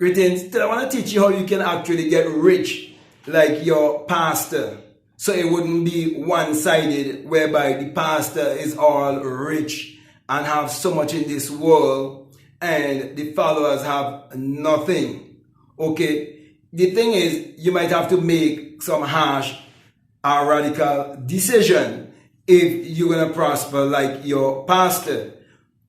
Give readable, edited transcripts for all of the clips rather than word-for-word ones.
Greetings. Today I want to teach you how you can actually get rich like your pastor. So it wouldn't be one-sided whereby the pastor is all rich and have so much in this world and the followers have nothing. Okay. The thing is, you might have to make some harsh or radical decision if you're going to prosper like your pastor.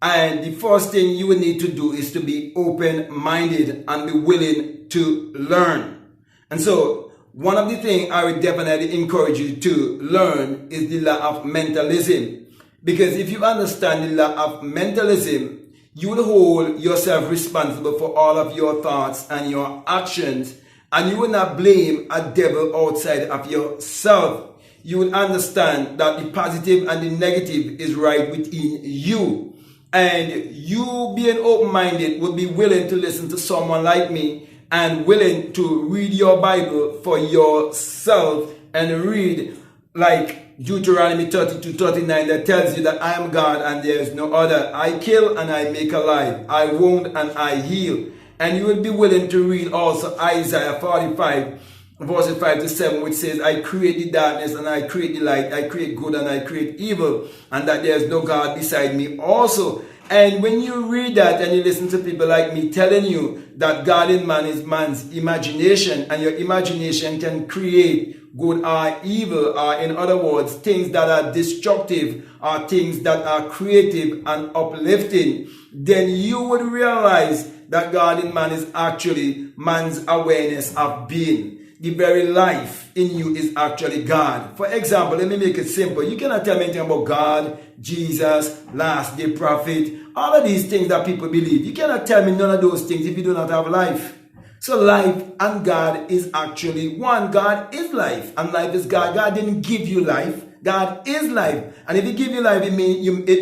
And the first thing you will need to do is to be open-minded and be willing to learn. And so one of the things I would definitely encourage you to learn is the law of mentalism. Because if you understand the law of mentalism, you will hold yourself responsible for all of your thoughts and your actions, and you will not blame a devil outside of yourself. You will understand that the positive and the negative is right within you. And you being open-minded would be willing to listen to someone like me and willing to read your Bible for yourself and read like Deuteronomy 32:39 that tells you that I am God and there is no other. I kill and I make alive. I wound and I heal. And you will be willing to read also Isaiah 45 verses 5-7, which says, I create the darkness and I create the light, I create good and I create evil, and that there is no God beside me also. And when you read that and you listen to people like me telling you that God in man is man's imagination, and your imagination can create good or evil, or in other words, things that are destructive or things that are creative and uplifting, then you would realize that God in man is actually man's awareness of being. The very life in you is actually God. For example, let me make it simple. You cannot tell me anything about God, Jesus, last day prophet, all of these things that people believe. You cannot tell me none of those things if you do not have life. So life and God is actually one. God is life and life is God. God didn't give you life. God is life. And if he give you life, it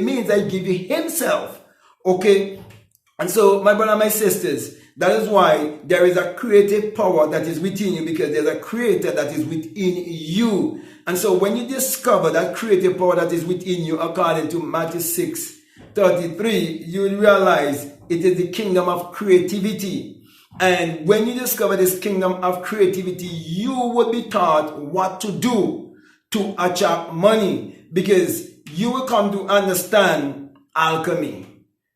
means that he give you himself. Okay? And so, my brother and my sisters, that is why there is a creative power that is within you, because there's a creator that is within you. And so when you discover that creative power that is within you, according to Matthew 6:33, you will realize it is the kingdom of creativity. And when you discover this kingdom of creativity, you will be taught what to do to attract money, because you will come to understand alchemy.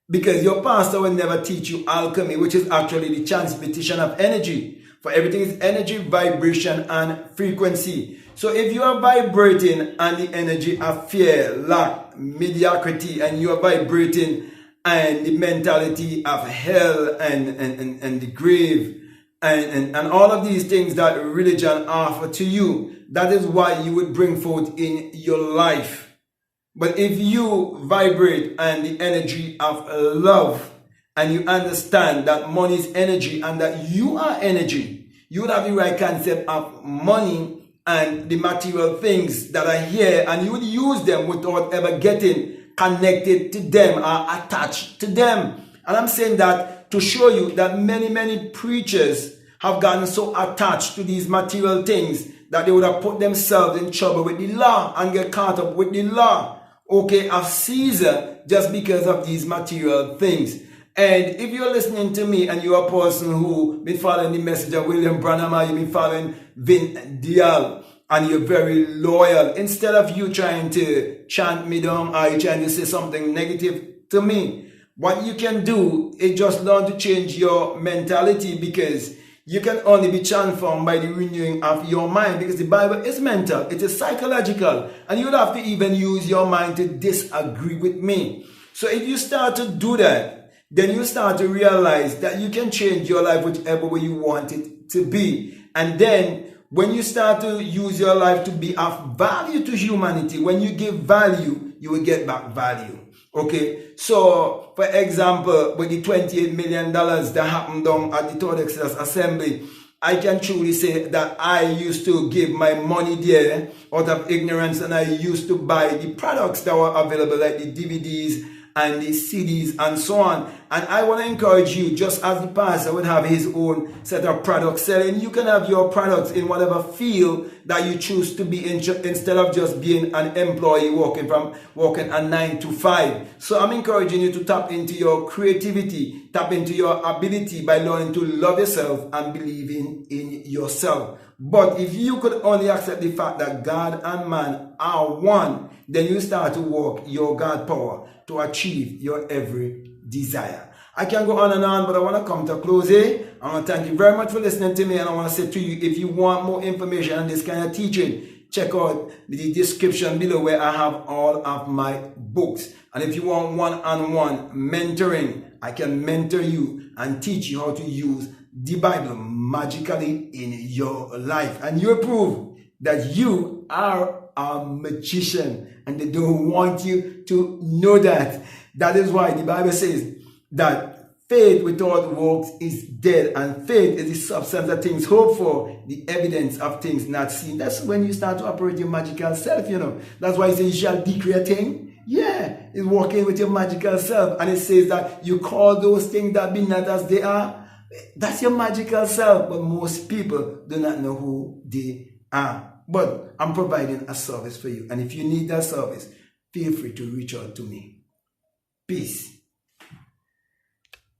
Because your pastor will never teach you alchemy, which is actually the transmutation of energy. For everything is energy, vibration, and frequency. So if you are vibrating on the energy of fear, lack, mediocrity, and you are vibrating and the mentality of hell and the grave, and all of these things that religion offer to you, that is why you would bring forth in your life. But if you vibrate on the energy of love, and you understand that money is energy and that you are energy, you would have the right concept of money and the material things that are here, and you would use them without ever getting connected to them or attached to them. And I'm saying that to show you that many preachers have gotten so attached to these material things that they would have put themselves in trouble with the law and get caught up with the law, okay, of Caesar, just because of these material things. And if you're listening to me and you're a person who been following the message of William Branham, or you've been following Vin Dial, and you're very loyal, instead of you trying to chant me down or you trying to say something negative to me, what you can do is just learn to change your mentality, because you can only be transformed by the renewing of your mind, because the Bible is mental, it is psychological, and you would have to even use your mind to disagree with me. So if you start to do that, then you start to realize that you can change your life whichever way you want it to be. And then when you start to use your life to be of value to humanity, when you give value, you will get back value. Okay, so for example, with the $28 million that happened down at the Third Exodus Assembly, I can truly say that I used to give my money there out of ignorance, and I used to buy the products that were available, like the DVDs and the CDs and so on. And I want to encourage you, just as the pastor would have his own set of products selling, you can have your products in whatever field that you choose to be in, instead of just being an employee working a 9 to 5. So I'm encouraging you to tap into your creativity, tap into your ability by learning to love yourself and believing in yourself. But if you could only accept the fact that God and man are one, then you start to walk your God power to achieve your every desire. I can go on, but I want to come to a close here. I want to thank you very much for listening to me, and I want to say to you, if you want more information on this kind of teaching, check out the description below where I have all of my books. And if you want one-on-one mentoring, I can mentor you and teach you how to use the Bible magically in your life. And you prove that you are a magician, and they don't want you to know that. That is why the Bible says that faith without works is dead, and faith is the substance of things hoped for, the evidence of things not seen. That's when you start to operate your magical self, you know. That's why it says you shall decree a thing. Yeah, it's working with your magical self. And it says that you call those things that be not as they are. That's your magical self. But most people do not know who they are. But I'm providing a service for you. And if you need that service, feel free to reach out to me. Peace.